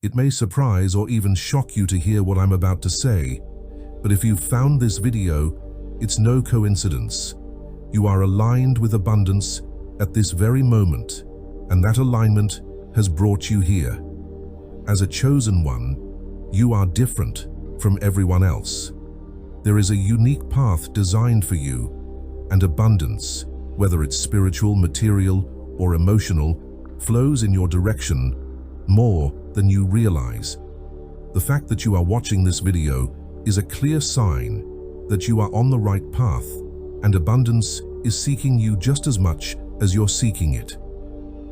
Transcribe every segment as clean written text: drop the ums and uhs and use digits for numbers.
It may surprise or even shock you to hear what I'm about to say, but if you've found this video, it's no coincidence. You are aligned with abundance at this very moment, and that alignment has brought you here. As a chosen one, you are different from everyone else. There is a unique path designed for you, and abundance, whether it's spiritual, material, or emotional, flows in your direction more than you realize. The fact that you are watching this video is a clear sign that you are on the right path, and abundance is seeking you just as much as you're seeking it.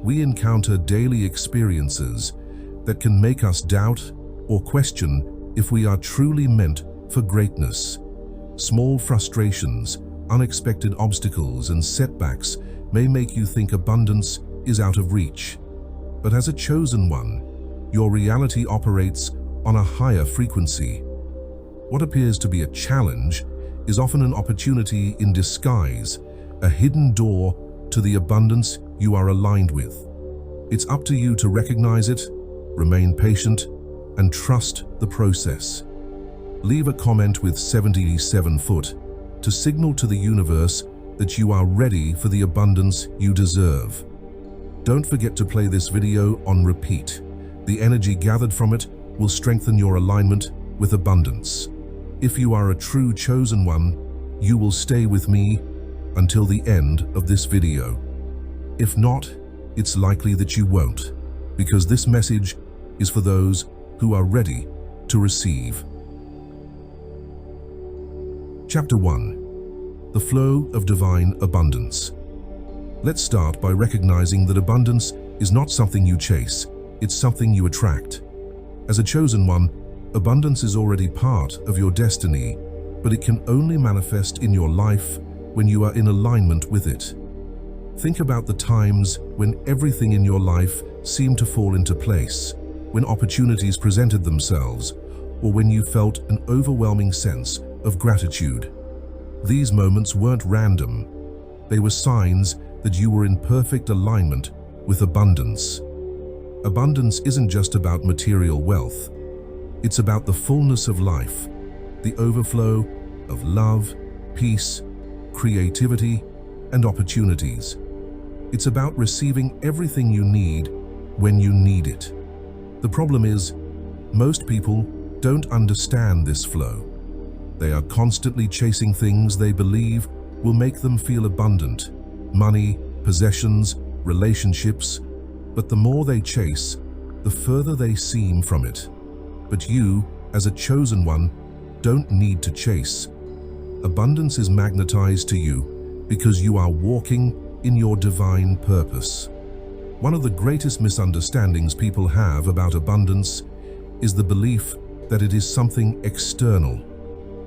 We encounter daily experiences that can make us doubt or question if we are truly meant for greatness. Small frustrations, unexpected obstacles, and setbacks may make you think abundance is out of reach. But as a chosen one, your reality operates on a higher frequency. What appears to be a challenge is often an opportunity in disguise, a hidden door to the abundance you are aligned with. It's up to you to recognize it, remain patient, and trust the process. Leave a comment with 77 foot to signal to the universe that you are ready for the abundance you deserve. Don't forget to play this video on repeat. The energy gathered from it will strengthen your alignment with abundance. If you are a true chosen one, you will stay with me until the end of this video. If not, it's likely that you won't, because this message is for those who are ready to receive. Chapter 1. The Flow of Divine Abundance. Let's start by recognizing that abundance is not something you chase, it's something you attract. As a chosen one, abundance is already part of your destiny, but it can only manifest in your life when you are in alignment with it. Think about the times when everything in your life seemed to fall into place, when opportunities presented themselves, or when you felt an overwhelming sense of gratitude. These moments weren't random. They were signs that you were in perfect alignment with abundance. Abundance isn't just about material wealth. It's about the fullness of life, the overflow of love, peace, creativity, and opportunities. It's about receiving everything you need when you need it. The problem is, most people don't understand this flow. They are constantly chasing things they believe will make them feel abundant: money, possessions, relationships. But the more they chase, the further they seem from it. But you, as a chosen one, don't need to chase. Abundance is magnetized to you because you are walking in your divine purpose. One of the greatest misunderstandings people have about abundance is the belief that it is something external.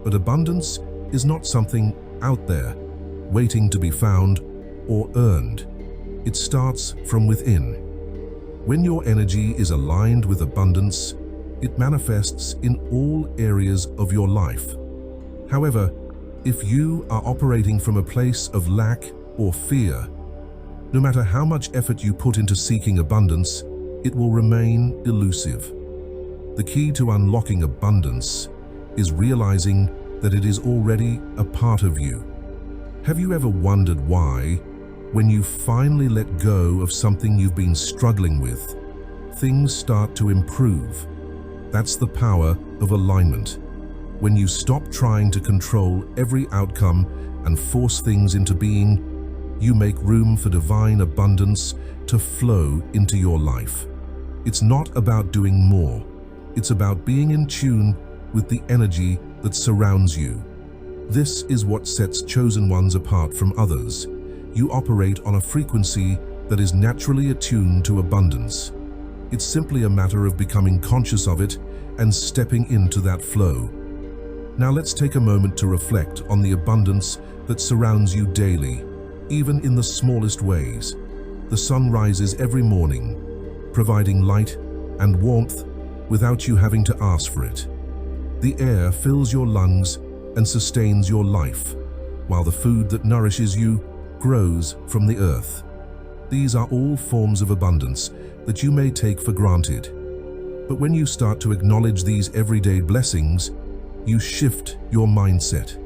But abundance is not something out there, waiting to be found or earned. It starts from within. When your energy is aligned with abundance, it manifests in all areas of your life. However, if you are operating from a place of lack or fear, no matter how much effort you put into seeking abundance, it will remain elusive. The key to unlocking abundance is realizing that it is already a part of you. Have you ever wondered why, when you finally let go of something you've been struggling with, things start to improve? That's the power of alignment. When you stop trying to control every outcome and force things into being, you make room for divine abundance to flow into your life. It's not about doing more. It's about being in tune with the energy that surrounds you. This is what sets chosen ones apart from others. You operate on a frequency that is naturally attuned to abundance. It's simply a matter of becoming conscious of it and stepping into that flow. Now let's take a moment to reflect on the abundance that surrounds you daily, even in the smallest ways. The sun rises every morning, providing light and warmth without you having to ask for it. The air fills your lungs and sustains your life, while the food that nourishes you grows from the earth. These are all forms of abundance that you may take for granted. But when you start to acknowledge these everyday blessings, you shift your mindset.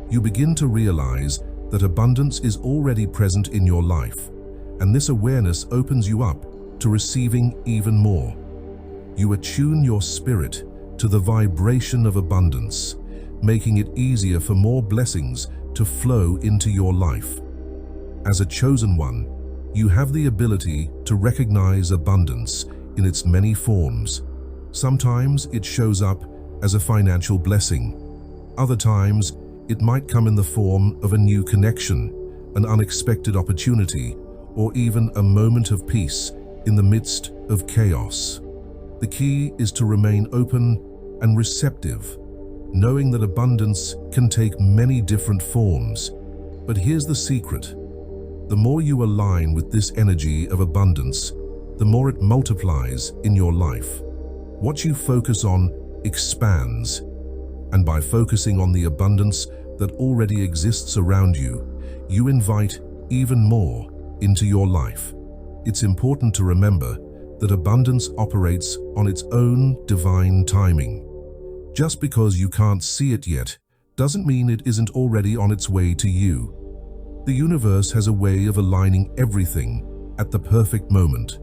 You begin to realize that abundance is already present in your life, and this awareness opens you up to receiving even more. You attune your spirit to the vibration of abundance, making it easier for more blessings to flow into your life. As a chosen one, you have the ability to recognize abundance in its many forms. Sometimes it shows up as a financial blessing. Other times, it might come in the form of a new connection, an unexpected opportunity, or even a moment of peace in the midst of chaos. The key is to remain open and receptive, knowing that abundance can take many different forms. But here's the secret. The more you align with this energy of abundance, the more it multiplies in your life. What you focus on expands, and by focusing on the abundance that already exists around you, you invite even more into your life. It's important to remember that abundance operates on its own divine timing. Just because you can't see it yet doesn't mean it isn't already on its way to you. The universe has a way of aligning everything at the perfect moment.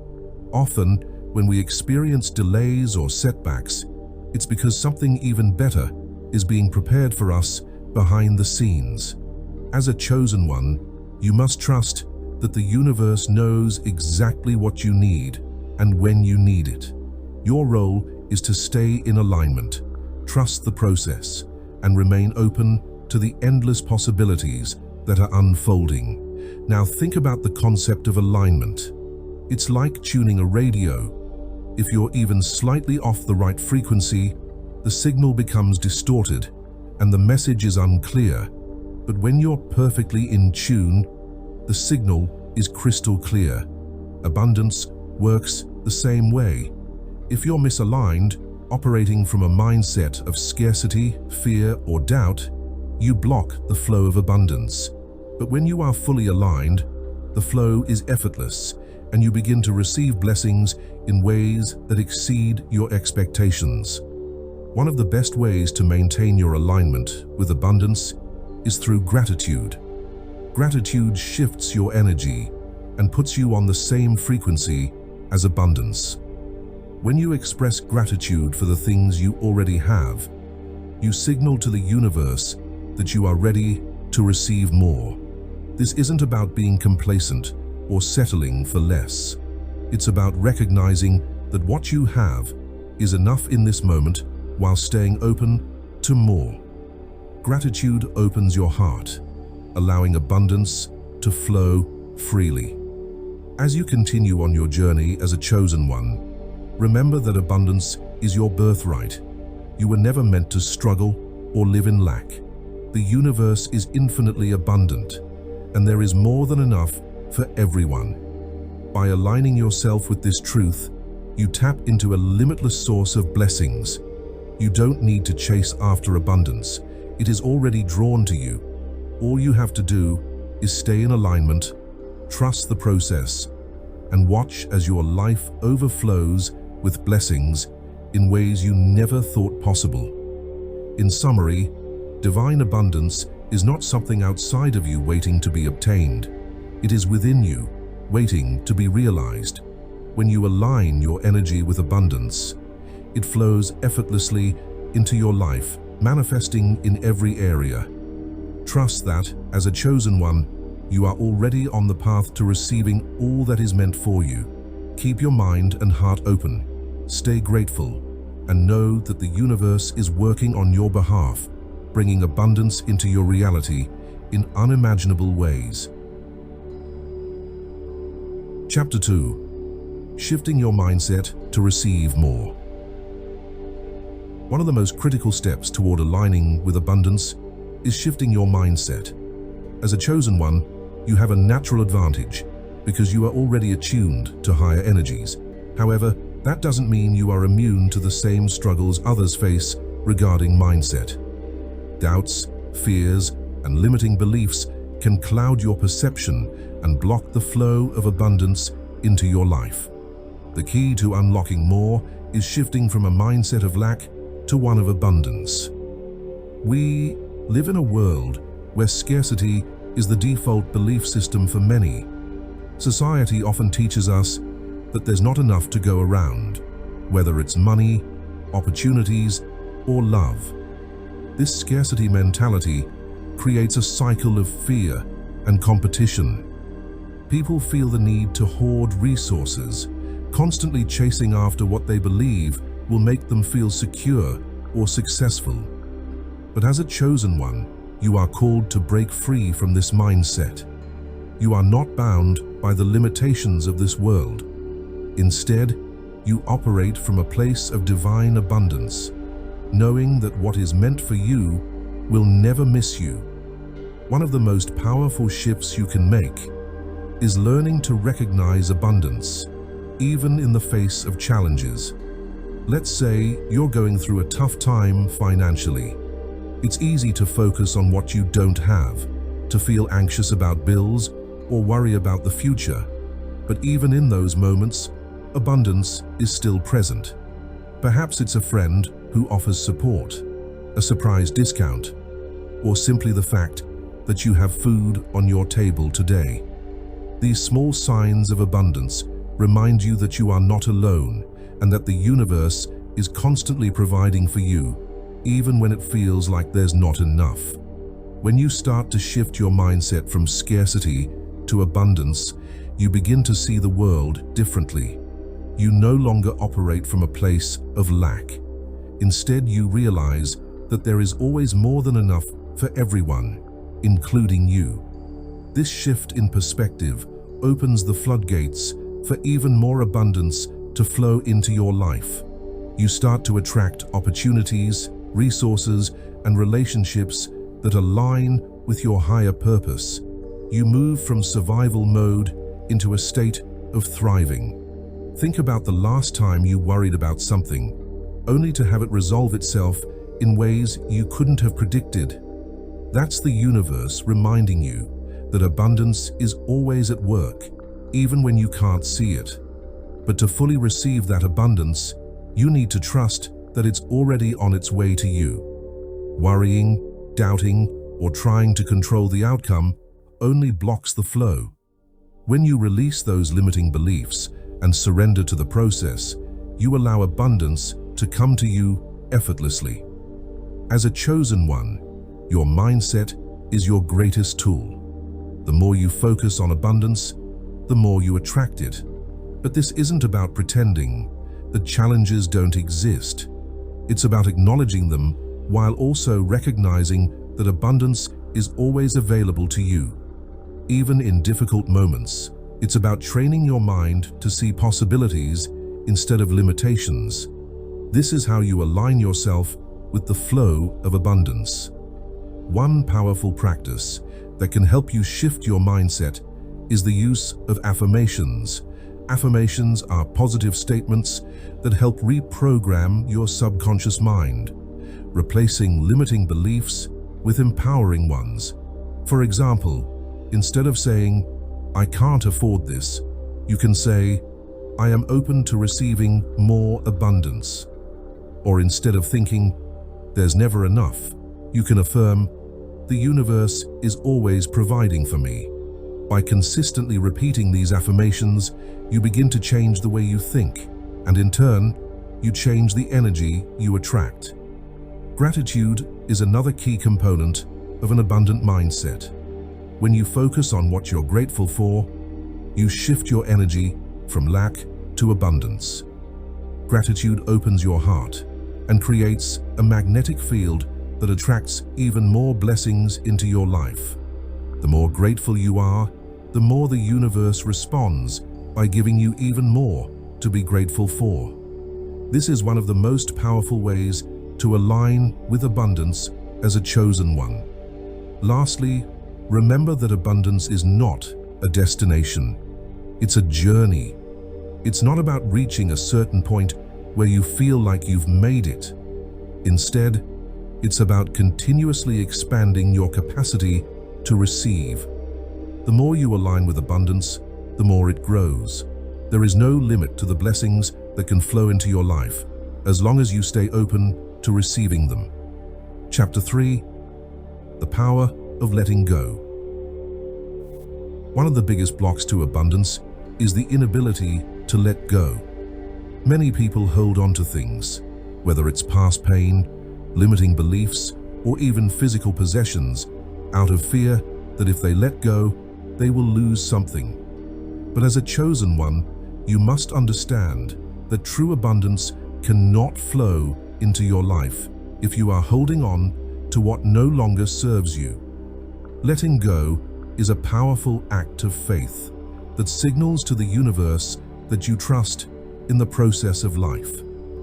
Often, when we experience delays or setbacks, it's because something even better is being prepared for us behind the scenes. As a chosen one, you must trust that the universe knows exactly what you need and when you need it. Your role is to stay in alignment, trust the process, and remain open to the endless possibilities that are unfolding. Now think about the concept of alignment. It's like tuning a radio. If you're even slightly off the right frequency, the signal becomes distorted and the message is unclear. But when you're perfectly in tune, the signal is crystal clear. Abundance works the same way. If you're misaligned, operating from a mindset of scarcity, fear, or doubt, you block the flow of abundance. But when you are fully aligned, the flow is effortless, and you begin to receive blessings in ways that exceed your expectations. One of the best ways to maintain your alignment with abundance is through gratitude. Gratitude shifts your energy and puts you on the same frequency as abundance. When you express gratitude for the things you already have, you signal to the universe that you are ready to receive more. This isn't about being complacent or settling for less. It's about recognizing that what you have is enough in this moment while staying open to more. Gratitude opens your heart, allowing abundance to flow freely. As you continue on your journey as a chosen one, remember that abundance is your birthright. You were never meant to struggle or live in lack. The universe is infinitely abundant, and there is more than enough for everyone. By aligning yourself with this truth, you tap into a limitless source of blessings. You don't need to chase after abundance. It is already drawn to you. All you have to do is stay in alignment, trust the process, and watch as your life overflows with blessings in ways you never thought possible. In summary, divine abundance is not something outside of you waiting to be obtained. It is within you, waiting to be realized. When you align your energy with abundance, it flows effortlessly into your life, manifesting in every area. Trust that, as a chosen one, you are already on the path to receiving all that is meant for you. Keep your mind and heart open, stay grateful, and know that the universe is working on your behalf, bringing abundance into your reality in unimaginable ways. Chapter 2. Shifting your mindset to receive more. One of the most critical steps toward aligning with abundance is shifting your mindset. As a chosen one, you have a natural advantage because you are already attuned to higher energies. However, that doesn't mean you are immune to the same struggles others face regarding mindset. Doubts, fears, and limiting beliefs can cloud your perception and block the flow of abundance into your life. The key to unlocking more is shifting from a mindset of lack to one of abundance. We live in a world where scarcity is the default belief system for many. Society often teaches us that there's not enough to go around, whether it's money, opportunities, or love. This scarcity mentality creates a cycle of fear and competition. People feel the need to hoard resources, constantly chasing after what they believe will make them feel secure or successful. But as a chosen one, you are called to break free from this mindset. You are not bound by the limitations of this world. Instead, you operate from a place of divine abundance, knowing that what is meant for you will never miss you. One of the most powerful shifts you can make is learning to recognize abundance, even in the face of challenges. Let's say you're going through a tough time financially. It's easy to focus on what you don't have, to feel anxious about bills or worry about the future. But even in those moments, abundance is still present. Perhaps it's a friend who offers support, a surprise discount, or simply the fact that you have food on your table today. These small signs of abundance remind you that you are not alone and that the universe is constantly providing for you, even when it feels like there's not enough. When you start to shift your mindset from scarcity to abundance, you begin to see the world differently. You no longer operate from a place of lack. Instead, you realize that there is always more than enough for everyone, including you. This shift in perspective opens the floodgates for even more abundance to flow into your life. You start to attract opportunities, resources, and relationships that align with your higher purpose. You move from survival mode into a state of thriving. Think about the last time you worried about something, only to have it resolve itself in ways you couldn't have predicted. That's the universe reminding you that abundance is always at work, even when you can't see it. But to fully receive that abundance, you need to trust that it's already on its way to you. Worrying, doubting, or trying to control the outcome only blocks the flow. When you release those limiting beliefs and surrender to the process, you allow abundance to come to you effortlessly. As a chosen one, your mindset is your greatest tool. The more you focus on abundance, the more you attract it. But this isn't about pretending that challenges don't exist. It's about acknowledging them while also recognizing that abundance is always available to you. Even in difficult moments, it's about training your mind to see possibilities instead of limitations. This is how you align yourself with the flow of abundance. One powerful practice that can help you shift your mindset is the use of affirmations. Affirmations are positive statements that help reprogram your subconscious mind, replacing limiting beliefs with empowering ones. For example, instead of saying, "I can't afford this," you can say, "I am open to receiving more abundance." Or instead of thinking, "There's never enough," you can affirm, "The universe is always providing for me." By consistently repeating these affirmations, you begin to change the way you think, and in turn, you change the energy you attract. Gratitude is another key component of an abundant mindset. When you focus on what you're grateful for, you shift your energy from lack to abundance. Gratitude opens your heart and creates a magnetic field that attracts even more blessings into your life. The more grateful you are, the more the universe responds by giving you even more to be grateful for. This is one of the most powerful ways to align with abundance as a chosen one. Lastly, remember that abundance is not a destination. It's a journey. It's not about reaching a certain point where you feel like you've made it. Instead, it's about continuously expanding your capacity to receive. The more you align with abundance, the more it grows. There is no limit to the blessings that can flow into your life, as long as you stay open to receiving them. Chapter 3: The Power of Letting Go. One of the biggest blocks to abundance is the inability to let go. Many people hold on to things, whether it's past pain, limiting beliefs, or even physical possessions, out of fear that if they let go, they will lose something. But as a chosen one, you must understand that true abundance cannot flow into your life if you are holding on to what no longer serves you. Letting go is a powerful act of faith that signals to the universe that you trust in the process of life.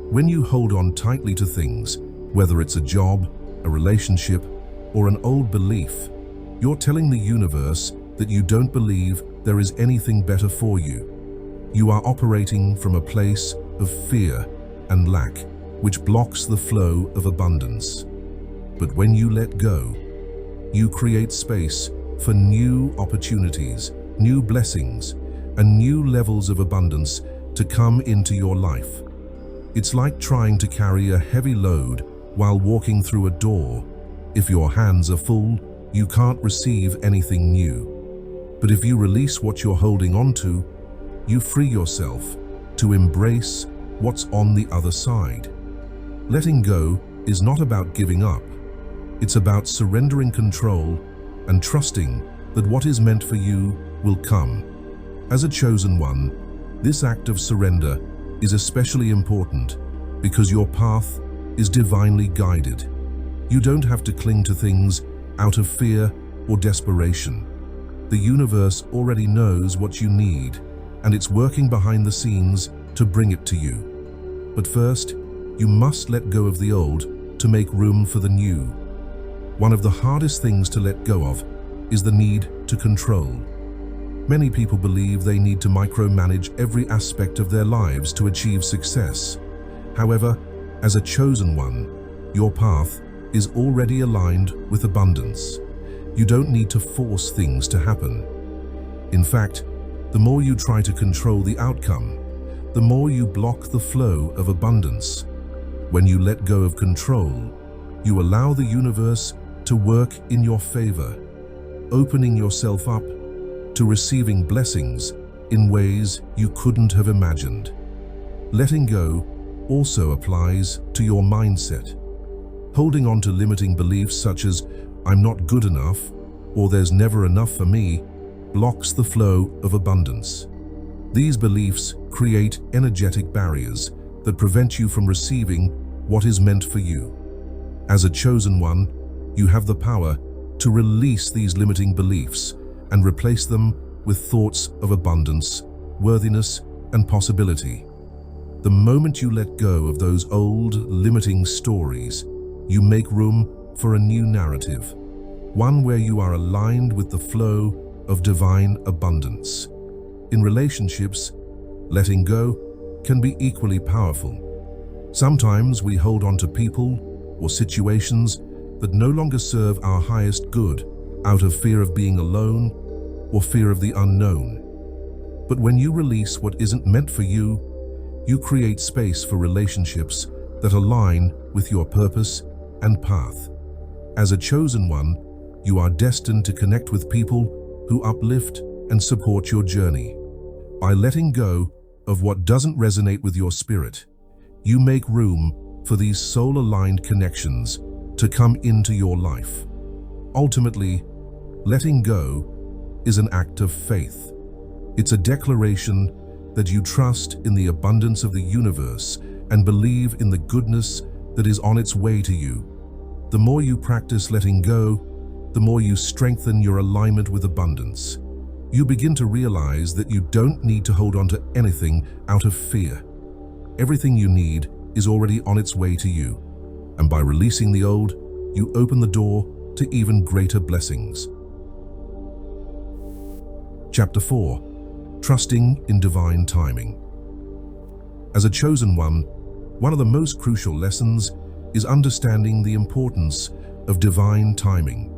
When you hold on tightly to things, whether it's a job, a relationship, or an old belief, you're telling the universe that you don't believe there is anything better for you. You are operating from a place of fear and lack, which blocks the flow of abundance. But when you let go, you create space for new opportunities, new blessings, and new levels of abundance to come into your life. It's like trying to carry a heavy load while walking through a door. If your hands are full, you can't receive anything new. But if you release what you're holding on to, you free yourself to embrace what's on the other side. Letting go is not about giving up. It's about surrendering control and trusting that what is meant for you will come. As a chosen one, this act of surrender is especially important because your path is divinely guided. You don't have to cling to things out of fear or desperation. The universe already knows what you need, and it's working behind the scenes to bring it to you. But first, you must let go of the old to make room for the new. One of the hardest things to let go of is the need to control. Many people believe they need to micromanage every aspect of their lives to achieve success. However, as a chosen one, your path is already aligned with abundance. You don't need to force things to happen. In fact, the more you try to control the outcome, the more you block the flow of abundance. When you let go of control, you allow the universe to work in your favor, opening yourself up to receiving blessings in ways you couldn't have imagined. Letting go also applies to your mindset. Holding on to limiting beliefs such as "I'm not good enough" or "there's never enough for me" blocks the flow of abundance. These beliefs create energetic barriers that prevent you from receiving what is meant for you. As a chosen one, you have the power to release these limiting beliefs and replace them with thoughts of abundance, worthiness, and possibility. The moment you let go of those old, limiting stories, you make room for a new narrative, one where you are aligned with the flow of divine abundance. In relationships, letting go can be equally powerful. Sometimes we hold on to people or situations that no longer serve our highest good out of fear of being alone or fear of the unknown. But when you release what isn't meant for you, you create space for relationships that align with your purpose and path. As a chosen one, you are destined to connect with people who uplift and support your journey. By letting go of what doesn't resonate with your spirit, you make room for these soul-aligned connections to come into your life. Ultimately, letting go is an act of faith. It's a declaration that you trust in the abundance of the universe and believe in the goodness that is on its way to you. The more you practice letting go, the more you strengthen your alignment with abundance. You begin to realize that you don't need to hold on to anything out of fear. Everything you need is already on its way to you. And by releasing the old, you open the door to even greater blessings. Chapter 4: Trusting in Divine Timing. As a chosen one of the most crucial lessons is understanding the importance of divine timing.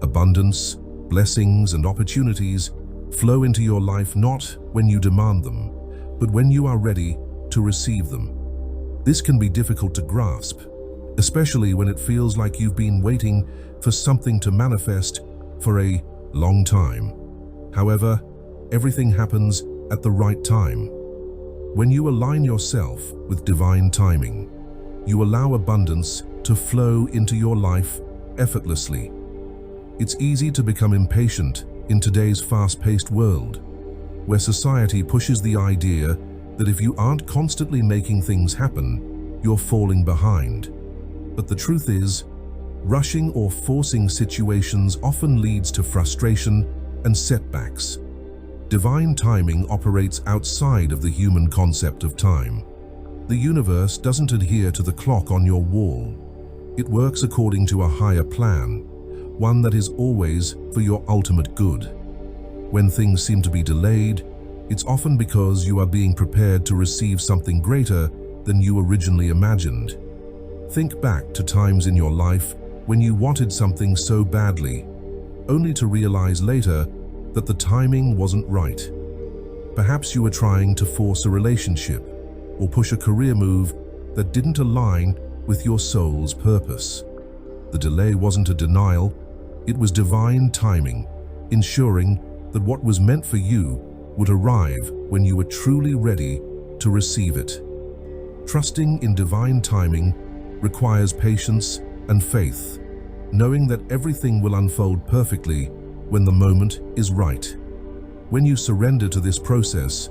Abundance, blessings, and opportunities flow into your life not when you demand them, but when you are ready to receive them. This can be difficult to grasp, especially when it feels like you've been waiting for something to manifest for a long time. However, everything happens at the right time. When you align yourself with divine timing, you allow abundance to flow into your life effortlessly. It's easy to become impatient in today's fast-paced world, where society pushes the idea that if you aren't constantly making things happen, you're falling behind. But the truth is, rushing or forcing situations often leads to frustration and setbacks. Divine timing operates outside of the human concept of time. The universe doesn't adhere to the clock on your wall. It works according to a higher plan, one that is always for your ultimate good. When things seem to be delayed, it's often because you are being prepared to receive something greater than you originally imagined. Think back to times in your life when you wanted something so badly, only to realize later that the timing wasn't right. Perhaps you were trying to force a relationship or push a career move that didn't align with your soul's purpose. The delay wasn't a denial, it was divine timing, ensuring that what was meant for you would arrive when you were truly ready to receive it. Trusting in divine timing requires patience and faith, knowing that everything will unfold perfectly when the moment is right. When you surrender to this process,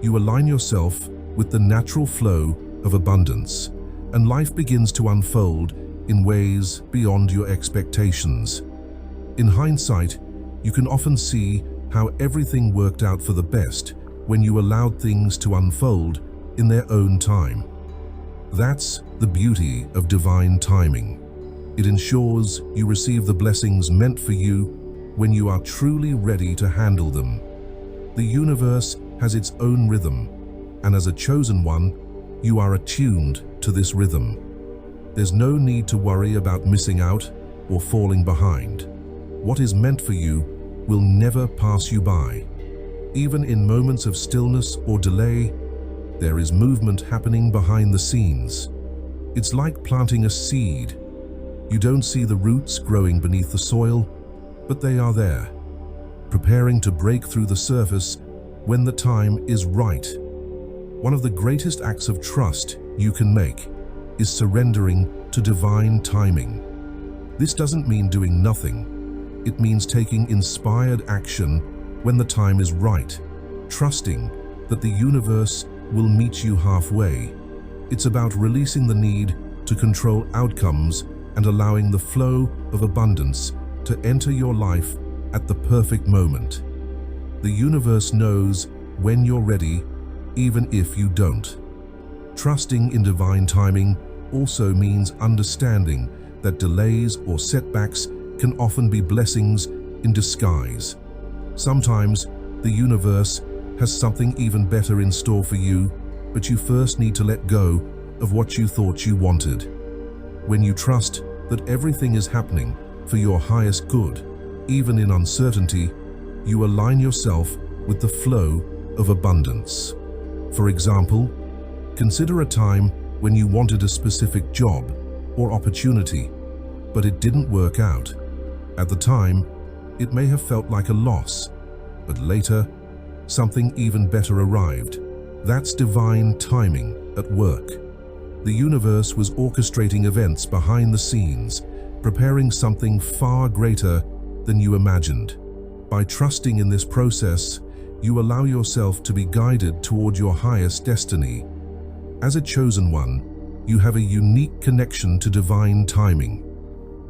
you align yourself with the natural flow of abundance, and life begins to unfold in ways beyond your expectations. In hindsight, you can often see how everything worked out for the best when you allowed things to unfold in their own time. That's the beauty of divine timing. It ensures you receive the blessings meant for you when you are truly ready to handle them. The universe has its own rhythm, and as a chosen one, you are attuned to this rhythm. There's no need to worry about missing out or falling behind. What is meant for you will never pass you by. Even in moments of stillness or delay, there is movement happening behind the scenes. It's like planting a seed. You don't see the roots growing beneath the soil, but they are there, preparing to break through the surface when the time is right. One of the greatest acts of trust you can make is surrendering to divine timing. This doesn't mean doing nothing. It means taking inspired action when the time is right, trusting that the universe will meet you halfway. It's about releasing the need to control outcomes and allowing the flow of abundance to enter your life at the perfect moment. The universe knows when you're ready, even if you don't. Trusting in divine timing also means understanding that delays or setbacks can often be blessings in disguise. Sometimes the universe has something even better in store for you, but you first need to let go of what you thought you wanted. When you trust that everything is happening for your highest good, even in uncertainty, you align yourself with the flow of abundance. For example, consider a time when you wanted a specific job or opportunity, but it didn't work out. At the time, it may have felt like a loss, but later, something even better arrived. That's divine timing at work. The universe was orchestrating events behind the scenes, preparing something far greater than you imagined. By trusting in this process, you allow yourself to be guided toward your highest destiny. As a chosen one, you have a unique connection to divine timing.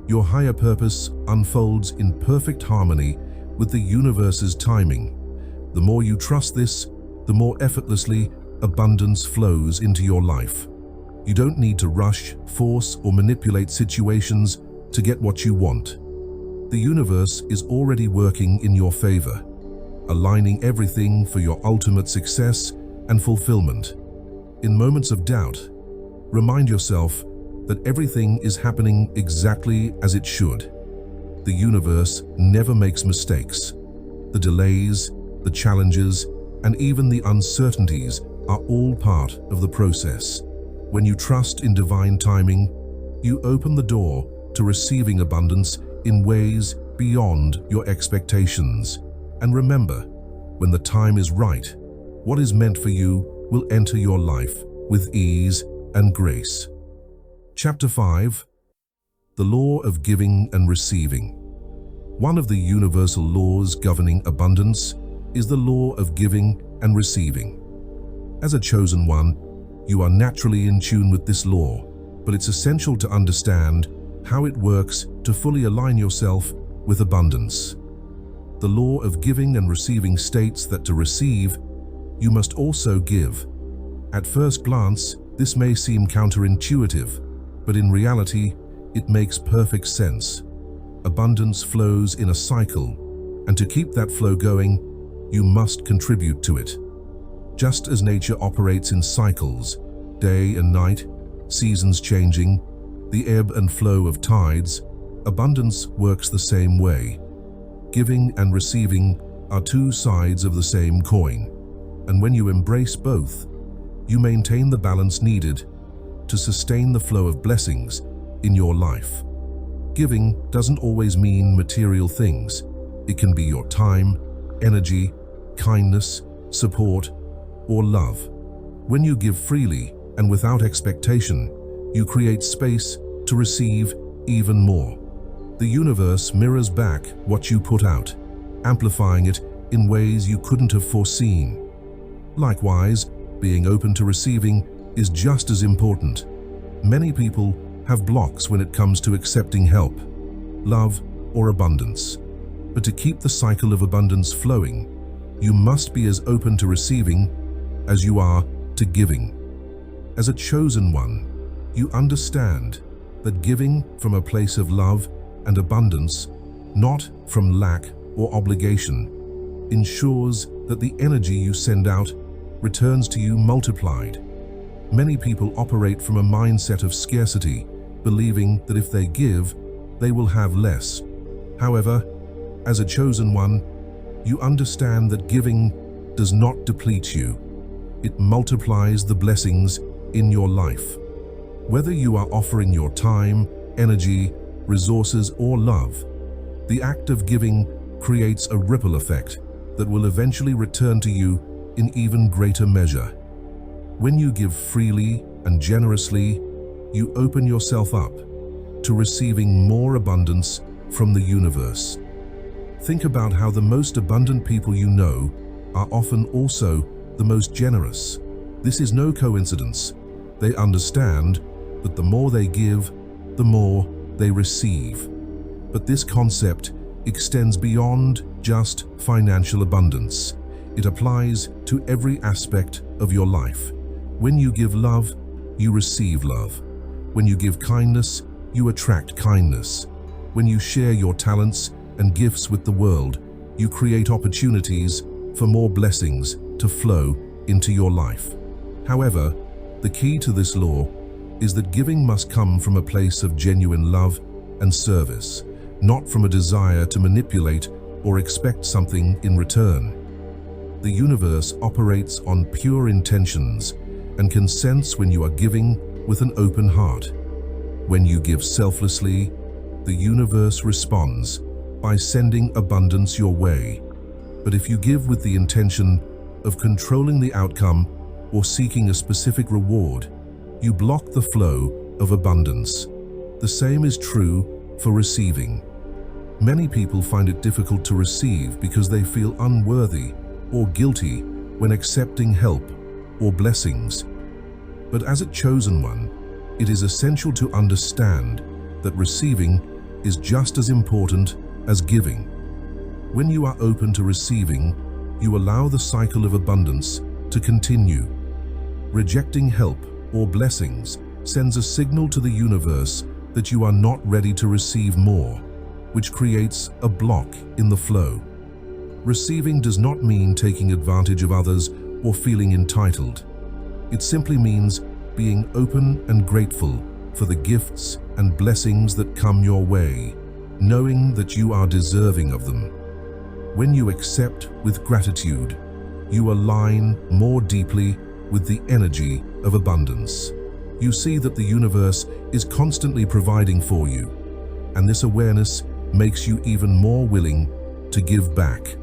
Your higher purpose unfolds in perfect harmony with the universe's timing. The more you trust this, the more effortlessly abundance flows into your life. You don't need to rush, force, or manipulate situations to get what you want. The universe is already working in your favor, aligning everything for your ultimate success and fulfillment. In moments of doubt, remind yourself that everything is happening exactly as it should. The universe never makes mistakes. The delays, the challenges, and even the uncertainties are all part of the process. When you trust in divine timing, you open the door to receiving abundance in ways beyond your expectations. And remember, when the time is right, what is meant for you will enter your life with ease and grace. Chapter 5. The Law of Giving and Receiving. One of the universal laws governing abundance is the law of giving and receiving. As a chosen one, you are naturally in tune with this law, but it's essential to understand how it works to fully align yourself with abundance. The law of giving and receiving states that to receive, you must also give. At first glance, this may seem counterintuitive, but in reality, it makes perfect sense. Abundance flows in a cycle, and to keep that flow going, you must contribute to it. Just as nature operates in cycles, day and night, seasons changing, the ebb and flow of tides, abundance works the same way. Giving and receiving are two sides of the same coin, and when you embrace both, you maintain the balance needed to sustain the flow of blessings in your life. Giving doesn't always mean material things. It can be your time, energy, kindness, support, or love. When you give freely and without expectation, you create space to receive even more. The universe mirrors back what you put out, amplifying it in ways you couldn't have foreseen. Likewise, being open to receiving is just as important. Many people have blocks when it comes to accepting help, love, or abundance. But to keep the cycle of abundance flowing, you must be as open to receiving as you are to giving. As a chosen one, you understand that giving from a place of love and abundance, not from lack or obligation, ensures that the energy you send out returns to you multiplied. Many people operate from a mindset of scarcity, believing that if they give, they will have less. However, as a chosen one, you understand that giving does not deplete you. It multiplies the blessings in your life. Whether you are offering your time, energy, resources, or love, the act of giving creates a ripple effect that will eventually return to you in even greater measure. When you give freely and generously, you open yourself up to receiving more abundance from the universe. Think about how the most abundant people you know are often also the most generous. This is no coincidence. They understand that the more they give, the more they receive. But this concept extends beyond just financial abundance. It applies to every aspect of your life. When you give love, you receive love. When you give kindness, you attract kindness. When you share your talents and gifts with the world, you create opportunities for more blessings to flow into your life. However, the key to this law is that giving must come from a place of genuine love and service, not from a desire to manipulate or expect something in return. The universe operates on pure intentions and can sense when you are giving with an open heart. When you give selflessly, the universe responds by sending abundance your way. But if you give with the intention of controlling the outcome or seeking a specific reward, you block the flow of abundance. The same is true for receiving. Many people find it difficult to receive because they feel unworthy or guilty when accepting help or blessings. But as a chosen one, it is essential to understand that receiving is just as important as giving. When you are open to receiving, you allow the cycle of abundance to continue. Rejecting help or blessings sends a signal to the universe that you are not ready to receive more, which creates a block in the flow. Receiving does not mean taking advantage of others or feeling entitled. It simply means being open and grateful for the gifts and blessings that come your way, knowing that you are deserving of them. When you accept with gratitude, you align more deeply with the energy of abundance. You see that the universe is constantly providing for you, and this awareness makes you even more willing to give back.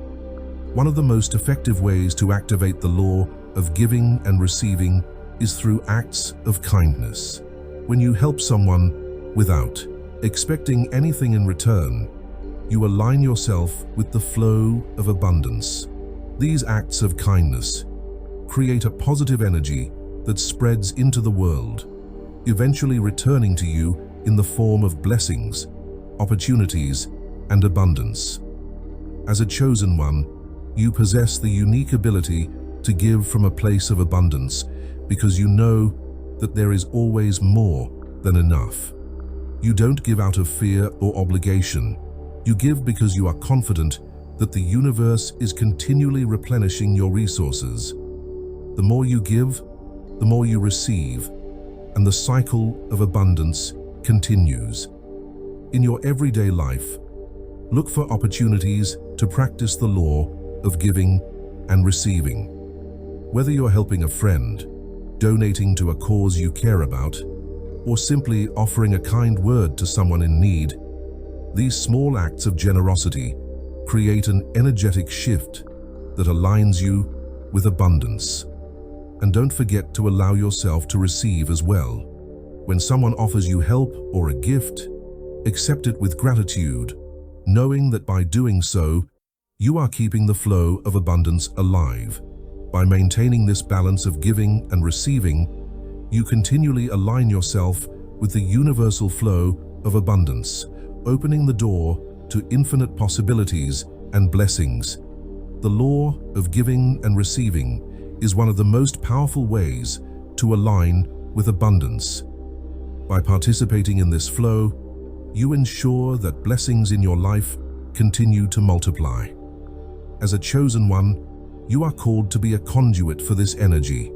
One of the most effective ways to activate the law of giving and receiving is through acts of kindness. When you help someone without expecting anything in return, you align yourself with the flow of abundance. These acts of kindness create a positive energy that spreads into the world, eventually returning to you in the form of blessings, opportunities, and abundance. As a chosen one, you possess the unique ability to give from a place of abundance because you know that there is always more than enough. You don't give out of fear or obligation. You give because you are confident that the universe is continually replenishing your resources. The more you give, the more you receive, and the cycle of abundance continues. In your everyday life, look for opportunities to practice the law of giving and receiving. Whether you're helping a friend, donating to a cause you care about, or simply offering a kind word to someone in need, these small acts of generosity create an energetic shift that aligns you with abundance. And don't forget to allow yourself to receive as well. When someone offers you help or a gift, accept it with gratitude, knowing that by doing so, you are keeping the flow of abundance alive. By maintaining this balance of giving and receiving, you continually align yourself with the universal flow of abundance, opening the door to infinite possibilities and blessings. The law of giving and receiving is one of the most powerful ways to align with abundance. By participating in this flow, you ensure that blessings in your life continue to multiply. As a chosen one, you are called to be a conduit for this energy,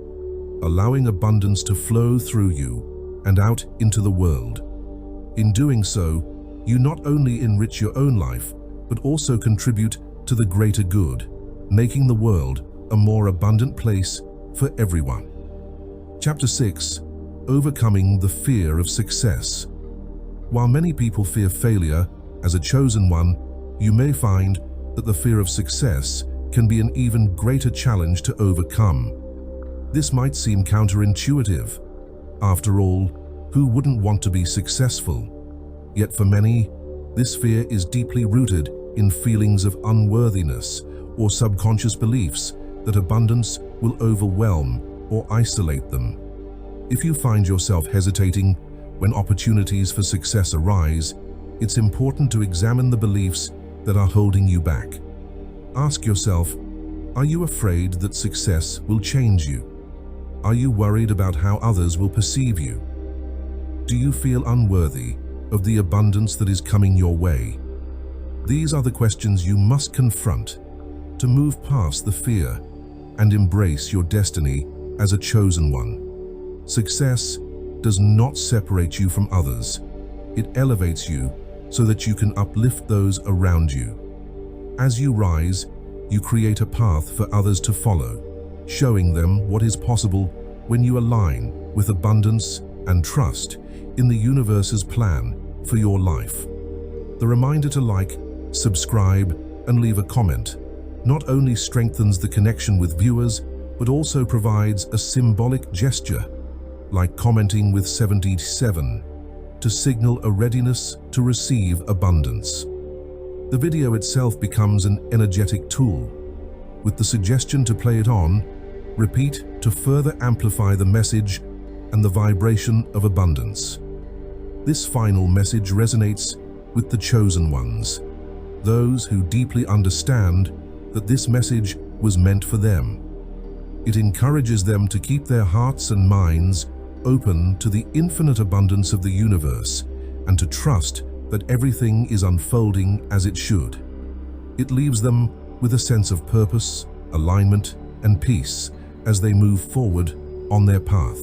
allowing abundance to flow through you and out into the world. In doing so, you not only enrich your own life, but also contribute to the greater good, making the world a more abundant place for everyone. Chapter 6. Overcoming the fear of success. While many people fear failure, as a chosen one, you may find that the fear of success can be an even greater challenge to overcome. This might seem counterintuitive. After all, who wouldn't want to be successful? Yet for many, this fear is deeply rooted in feelings of unworthiness or subconscious beliefs that abundance will overwhelm or isolate them. If you find yourself hesitating when opportunities for success arise, it's important to examine the beliefs that are holding you back. Ask yourself, are you afraid that success will change you? Are you worried about how others will perceive you? Do you feel unworthy of the abundance that is coming your way? These are the questions you must confront to move past the fear and embrace your destiny as a chosen one. Success does not separate you from others. It elevates you so that you can uplift those around you. As you rise, you create a path for others to follow, showing them what is possible when you align with abundance and trust in the universe's plan for your life. The reminder to like, subscribe, and leave a comment not only strengthens the connection with viewers, but also provides a symbolic gesture, like commenting with 77, to signal a readiness to receive abundance. The video itself becomes an energetic tool, with the suggestion to play it on, repeat to further amplify the message and the vibration of abundance. This final message resonates with the chosen ones, those who deeply understand that this message was meant for them. It encourages them to keep their hearts and minds open to the infinite abundance of the universe and to trust that everything is unfolding as it should. It leaves them with a sense of purpose, alignment, and peace as they move forward on their path.